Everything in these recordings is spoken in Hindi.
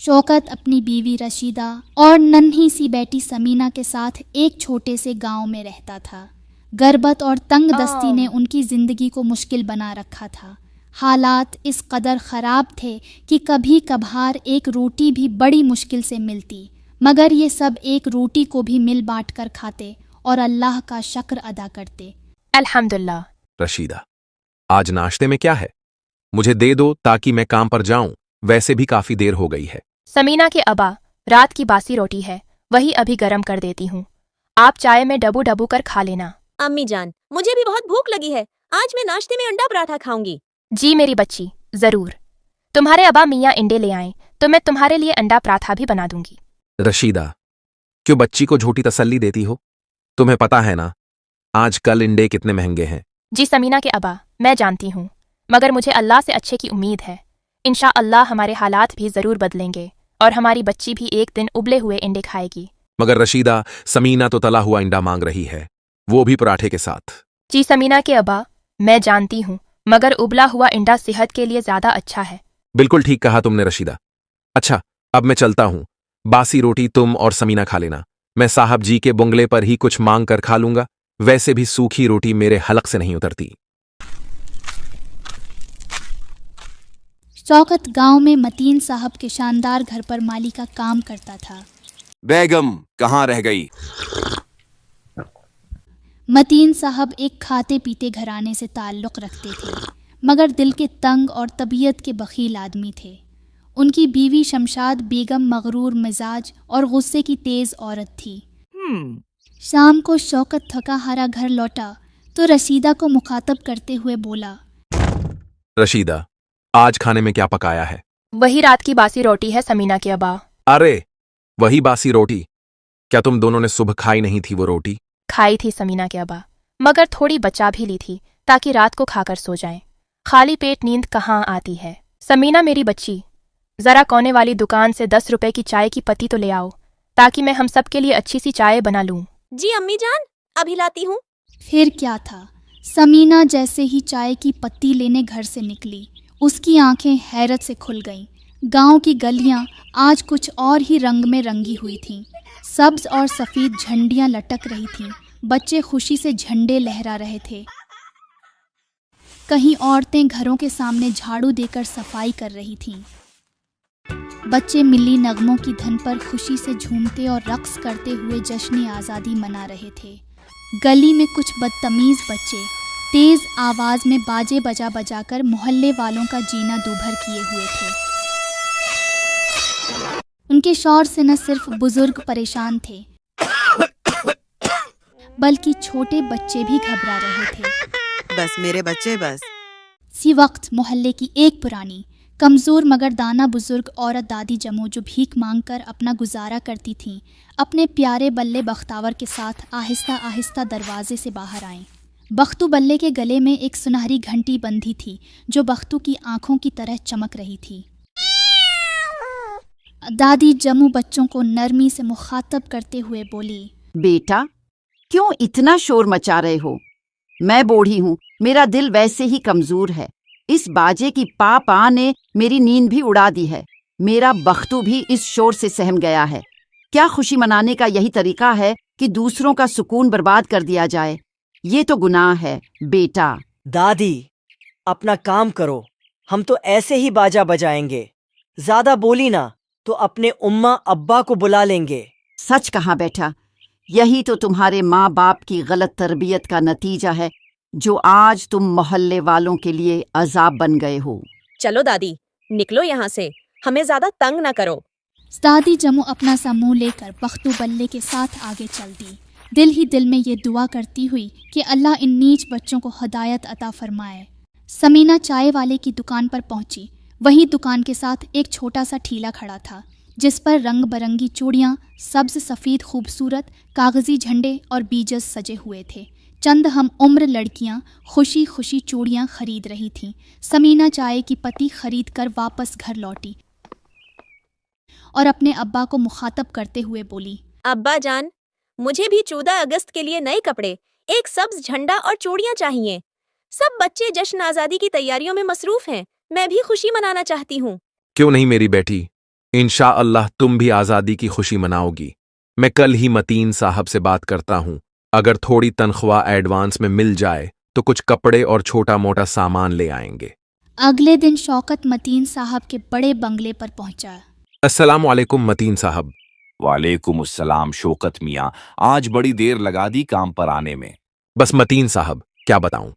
शौकत अपनी बीवी रशीदा और नन्ही सी बेटी समीना के साथ एक छोटे से गांव में रहता था। गुर्बत और तंग दस्ती ने उनकी जिंदगी को मुश्किल बना रखा था। हालात इस कदर ख़राब थे कि कभी कभार एक रोटी भी बड़ी मुश्किल से मिलती, मगर ये सब एक रोटी को भी मिल बांट कर खाते और अल्लाह का शुक्र अदा करते। अल्हम्दुलिल्लाह। रशीदा, आज नाश्ते में क्या है? मुझे दे दो ताकि मैं काम पर जाऊं, वैसे भी काफी देर हो गई है। समीना के अबा, रात की बासी रोटी है, वही अभी गरम कर देती हूँ। आप चाय में डबू डबू कर खा लेना। अम्मी जान, मुझे भी बहुत भूख लगी है। आज मैं नाश्ते में अंडा पराठा खाऊंगी। जी मेरी बच्ची, जरूर। तुम्हारे अबा मियाँ अंडे ले आएं तो मैं तुम्हारे लिए अंडा पराठा भी बना दूंगी। रशीदा, क्यों बच्ची को झूठी तसल्ली देती हो? तुम्हें पता है ना आजकल अंडे कितने महंगे हैं। जी समीना के अबा, मैं जानती हूँ, मगर मुझे अल्लाह से अच्छे की उम्मीद है। इंशाअल्लाह हमारे हालात भी जरूर बदलेंगे और हमारी बच्ची भी एक दिन उबले हुए अंडे खाएगी। मगर रशीदा, समीना तो तला हुआ अंडा मांग रही है, वो भी पराठे के साथ। जी समीना के अबा, मैं जानती हूँ, मगर उबला हुआ अंडा सेहत के लिए ज्यादा अच्छा है। बिल्कुल ठीक कहा तुमने रशीदा। अच्छा, अब मैं चलता हूँ। बासी रोटी तुम और समीना खा लेना, मैं साहब जी के बुंगले पर ही कुछ मांग कर खा लूंगा। वैसे भी सूखी रोटी मेरे हलक से नहीं उतरती। शौकत गांव में मतीन साहब के शानदार घर पर माली का काम करता था। बेगम कहाँ रह गई? मतीन साहब एक खाते पीते घराने से ताल्लुक़ रखते थे, मगर दिल के तंग और तबीयत के बखील आदमी थे। उनकी बीवी शमशाद बेगम मगरूर मिजाज और गुस्से की तेज़ औरत थी। शाम को शौकत थका हारा घर लौटा तो रशीदा को मुखातब करते हुए बोला, रशीदा, आज खाने में क्या पकाया है? वही रात की बासी रोटी है समीना के अबा। अरे, वही बासी रोटी? क्या तुम दोनों ने सुबह खाई नहीं थी वो रोटी? खाई थी समीना के अबा, मगर थोड़ी बचा भी ली थी ताकि रात को खाकर सो जाएं। खाली पेट नींद कहाँ आती है। समीना मेरी बच्ची, जरा कोने वाली दुकान से 10 रुपए की चाय की पत्ती तो ले आओ, ताकि मैं हम सब के लिए अच्छी सी चाय बना लूं। जी अम्मी जान, अभी लाती हूँ। फिर क्या था, समीना जैसे ही चाय की पत्ती लेने घर से निकली, उसकी आंखें हैरत से खुल गईं। गांव की गलियां आज कुछ और ही रंग में रंगी हुई थीं। सब्ज और सफ़ेद झंडियां लटक रही थीं, बच्चे खुशी से झंडे लहरा रहे थे। कहीं औरतें घरों के सामने झाड़ू देकर सफाई कर रही थीं। बच्चे मिली नगमों की धन पर खुशी से झूमते और रक्स करते हुए जश्न आज़ादी मना रहे थे। गली में कुछ बदतमीज़ बच्चे तेज़ आवाज़ में बाजे बजा बजाकर मोहल्ले वालों का जीना दूभर किए हुए थे। उनके शौर से न सिर्फ बुजुर्ग परेशान थे, बल्कि छोटे बच्चे भी घबरा रहे थे। बस मेरे बच्चे बस। सी वक्त मोहल्ले की एक पुरानी कमज़ोर मगर दाना बुजुर्ग औरत दादी जमो, जो भीख मांगकर अपना गुजारा करती थीं, अपने प्यारे बल्ले बख्तावर के साथ आहिस्ता आहिस्ता दरवाजे से बाहर आईं। बख्तू बल्ले के गले में एक सुनहरी घंटी बंधी थी, जो बख्तू की आंखों की तरह चमक रही थी। दादी जमू बच्चों को नरमी से मुखातब करते हुए बोली, बेटा, क्यों इतना शोर मचा रहे हो? मैं बूढ़ी हूँ, मेरा दिल वैसे ही कमजोर है। इस बाजे की पा ने मेरी नींद भी उड़ा दी है। मेरा बख्तू भी इस शोर से सहम गया है। क्या खुशी मनाने का यही तरीका है कि दूसरों का सुकून बर्बाद कर दिया जाए? ये तो गुनाह है बेटा। दादी, अपना काम करो, हम तो ऐसे ही बाजा बजाएंगे। ज्यादा बोली ना तो अपने उम्मा अब्बा को बुला लेंगे। सच कहा बेटा, यही तो तुम्हारे माँ बाप की गलत तरबियत का नतीजा है, जो आज तुम मोहल्ले वालों के लिए अजाब बन गए हो। चलो दादी, निकलो यहाँ से, हमें ज्यादा तंग न करो। दादी जमू अपना सा मुंह लेकर बख्तू बल्ले के साथ आगे चल दी, दिल ही दिल में ये दुआ करती हुई कि अल्लाह इन नीच बच्चों को हदायत अता फरमाए। समीना चाय वाले की दुकान पर पहुंची। वहीं दुकान के साथ एक छोटा सा ठीला खड़ा था, जिस पर रंग बरंगी चूड़ियाँ, सब्ज सफ़ेद खूबसूरत कागजी झंडे और बीजस सजे हुए थे। चंद हम उम्र लड़कियां खुशी खुशी चूड़ियां खरीद रही थीं। समीना चाय की पत्ती खरीद कर वापस घर लौटी और अपने अब्बा को मुखातब करते हुए बोली, अब्बा जान, मुझे भी 14 अगस्त के लिए नए कपड़े, एक सब्ज झंडा और चूड़ियां चाहिए। सब बच्चे जश्न आज़ादी की तैयारियों में मसरूफ हैं। मैं भी खुशी मनाना चाहती हूँ। क्यों नहीं मेरी बेटी, इंशाअल्लाह तुम भी आज़ादी की खुशी मनाओगी। मैं कल ही मतीन साहब से बात करता हूं। अगर थोड़ी तनख्वाह एडवांस में मिल जाए तो कुछ कपड़े और छोटा मोटा सामान ले आएंगे। अगले दिन शौकत मतीन साहब के बड़े बंगले पर पहुंचा। अस्सलाम वालेकुम मतीन साहब। वालेकुम अस्सलाम शौकत मियाँ, आज बड़ी देर लगा दी काम पर आने में। बस मतीन साहब क्या बताऊं,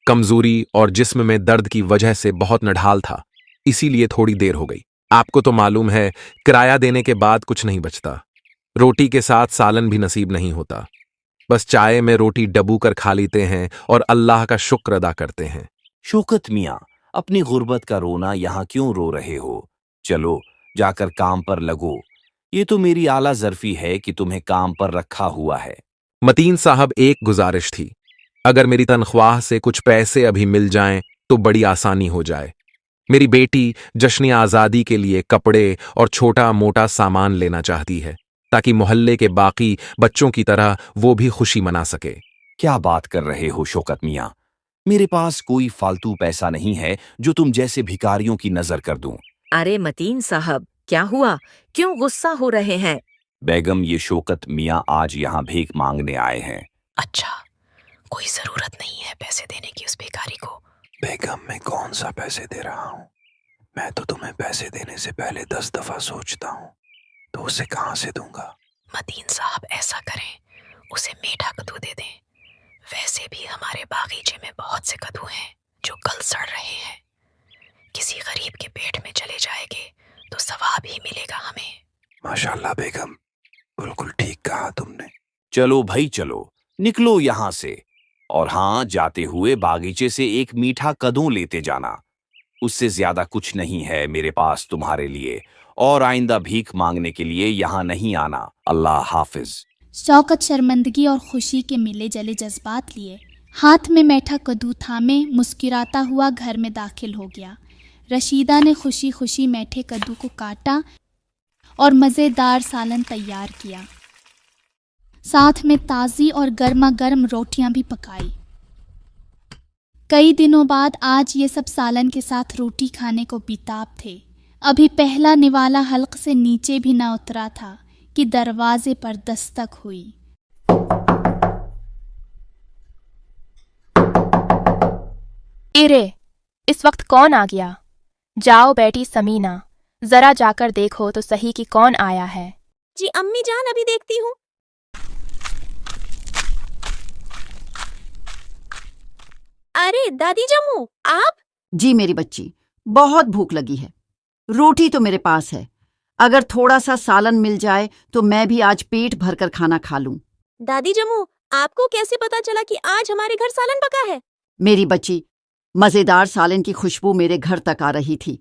कमजोरी और जिस्म में दर्द की वजह से बहुत नढाल था, इसीलिए थोड़ी देर हो गई। आपको तो मालूम है किराया देने के बाद कुछ नहीं बचता, रोटी के साथ सालन भी नसीब नहीं होता। बस चाय में रोटी डबू कर खा लेते हैं और अल्लाह का शुक्र अदा करते हैं। शौकत मियाँ, अपनी गुर्बत का रोना यहाँ क्यों रो रहे हो? चलो जाकर काम पर लगो। ये तो मेरी आला जरफी है कि तुम्हें काम पर रखा हुआ है। मतीन साहब एक गुजारिश थी, अगर मेरी तनख्वाह से कुछ पैसे अभी मिल जाएं तो बड़ी आसानी हो जाए। मेरी बेटी जश्न आज़ादी के लिए कपड़े और छोटा मोटा सामान लेना चाहती है ताकि मोहल्ले के बाकी बच्चों की तरह वो भी खुशी मना सके। क्या बात कर रहे हो शौकत मियाँ? मेरे पास कोई फालतू पैसा नहीं है जो तुम जैसे भिखारियों की नजर कर दूं। अरे मतीन साहब, क्या हुआ? क्यों गुस्सा हो रहे हैं? बेगम, ये शौकत मियाँ आज यहाँ भीख मांगने आए हैं। अच्छा, कोई जरूरत नहीं है पैसे देने की उस भिखारी को। बेगम, मैं कौन सा पैसे दे रहा हूँ? मैं तो तुम्हें पैसे देने से पहले 10 दफा सोचता हूँ, तो उसे कहाँ से दूंगा? मतीन साहब ऐसा करें, उसे मीठा कद्दू दे दें। वैसे भी हमारे बागीचे में बहुत से कद्दू हैं जो कल सड़ रहे हैं। किसी गरीब के पेट में चले जाएंगे तो सवाब ही मिलेगा हमें। माशाल्लाह बेगम, बिल्कुल ठीक कहा तुमने। चलो भाई चलो, निकलो यहाँ से। और हाँ, जाते हुए बागीचे से एक मीठा कद्दू लेते जाना। उससे ज्यादा कुछ नहीं है मेरे पास तुम्हारे लिए, और आइंदा भीख मांगने के लिए यहाँ नहीं आना। अल्लाह हाफिज। शौकत शर्मिंदगी और खुशी के मिले जले जज्बात लिए हाथ में मीठा कद्दू थामे मुस्कुराता हुआ घर में दाखिल हो गया। रशीदा ने खुशी खुशी मीठे कद्दू को काटा और मज़ेदार सालन तैयार किया, साथ में ताज़ी और गर्मा गर्म रोटियां भी पकाई। कई दिनों बाद आज ये सब सालन के साथ रोटी खाने को बेताब थे। अभी पहला निवाला हल्क से नीचे भी न उतरा था कि दरवाजे पर दस्तक हुई। इरे, इस वक्त कौन आ गया? जाओ बेटी समीना, जरा जाकर देखो तो सही कि कौन आया है। जी अम्मी जान, अभी देखती हूँ। अरे दादी जम्मू, आप? जी मेरी बच्ची, बहुत भूख लगी है। रोटी तो मेरे पास है, अगर थोड़ा सा सालन मिल जाए तो मैं भी आज पेट भरकर खाना खा लूं। दादी जम्मू, आपको कैसे पता चला कि आज हमारे घर सालन पका है? मेरी बच्ची, मजेदार सालन की खुशबू मेरे घर तक आ रही थी,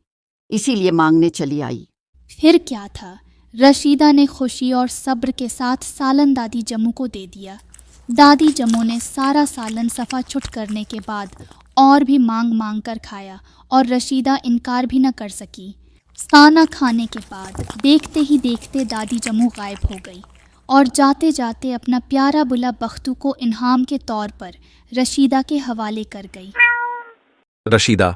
इसीलिए मांगने चली आई। फिर क्या था, रशीदा ने खुशी और सब्र के साथ सालन दादी जम्मू को दे दिया। दादी जम्मू ने सारा सालन सफ़ा छुट करने के बाद और भी मांग मांग कर खाया और रशीदा इनकार भी न कर सकी। खाना खाने के बाद देखते ही देखते दादी जम्मू गायब हो गई और जाते जाते अपना प्यारा बुला बख्तू को इनाम के तौर पर रशीदा के हवाले कर गई। रशीदा,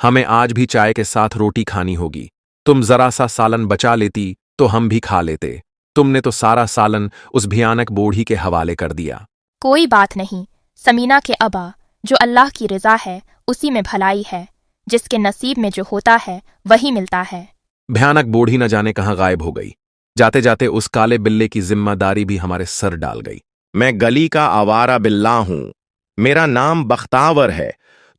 हमें आज भी चाय के साथ रोटी खानी होगी। तुम जरा सा सालन बचा लेती तो हम भी खा लेते। तुमने तो सारा सालन उस भयानक बूढ़ी के हवाले कर दिया। कोई बात नहीं समीना के अबा, जो अल्लाह की रज़ा है उसी में भलाई है। जिसके नसीब में जो होता है वही मिलता है। भयानक बूढ़ी न जाने कहाँ गायब हो गई। जाते जाते उस काले बिल्ले की जिम्मेदारी भी हमारे सर डाल गई। मैं गली का आवारा बिल्ला हूं, मेरा नाम बख्तावर है।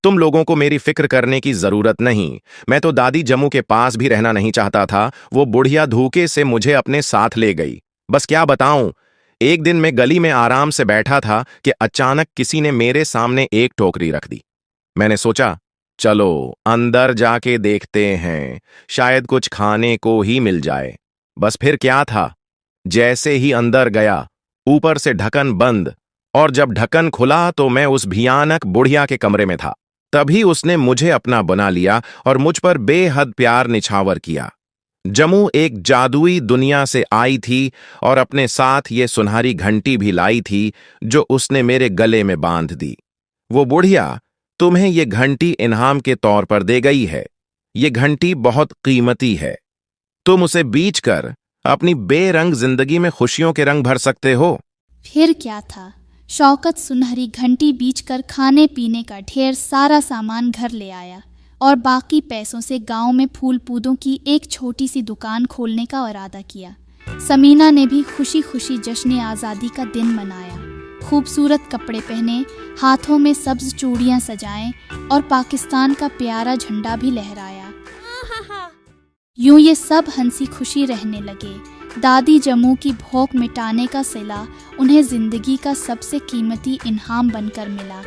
तुम लोगों को मेरी फिक्र करने की जरूरत नहीं। मैं तो दादी जम्मू के पास भी रहना नहीं चाहता था, वो बुढ़िया धोखे से मुझे अपने साथ ले गई। बस क्या बताऊं, एक दिन मैं गली में आराम से बैठा था कि अचानक किसी ने मेरे सामने एक टोकरी रख दी। मैंने सोचा चलो अंदर जाके देखते हैं, शायद कुछ खाने को ही मिल जाए। बस फिर क्या था, जैसे ही अंदर गया ऊपर से ढक्कन बंद, और जब ढक्कन खुला तो मैं उस भयानक बुढ़िया के कमरे में था। तभी उसने मुझे अपना बना लिया और मुझ पर बेहद प्यार निछावर किया। जम्मू एक जादुई दुनिया से आई थी और अपने साथ ये सुनहरी घंटी भी लाई थी जो उसने मेरे गले में बांध दी। वो बुढ़िया तुम्हें ये घंटी इनाम के तौर पर दे गई है। ये घंटी बहुत कीमती है। तुम उसे बीच कर अपनी बेरंग जिंदगी में खुशियों के रंग भर सकते हो। फिर क्या था, शौकत सुनहरी घंटी बीचकर खाने पीने का ढेर सारा सामान घर ले आया और बाकी पैसों से गांव में फूल पौधों की एक छोटी सी दुकान खोलने का इरादा किया। समीना ने भी खुशी खुशी जश्न आज़ादी का दिन मनाया। खूबसूरत कपड़े पहने, हाथों में सब्ज चूड़ियां सजाएं और पाकिस्तान का प्यारा झंडा भी लहराया। यूं ये सब हंसी खुशी रहने लगे। दादी जम्मू की भूख मिटाने का सिला उन्हें जिंदगी का सबसे कीमती इनाम बनकर मिला।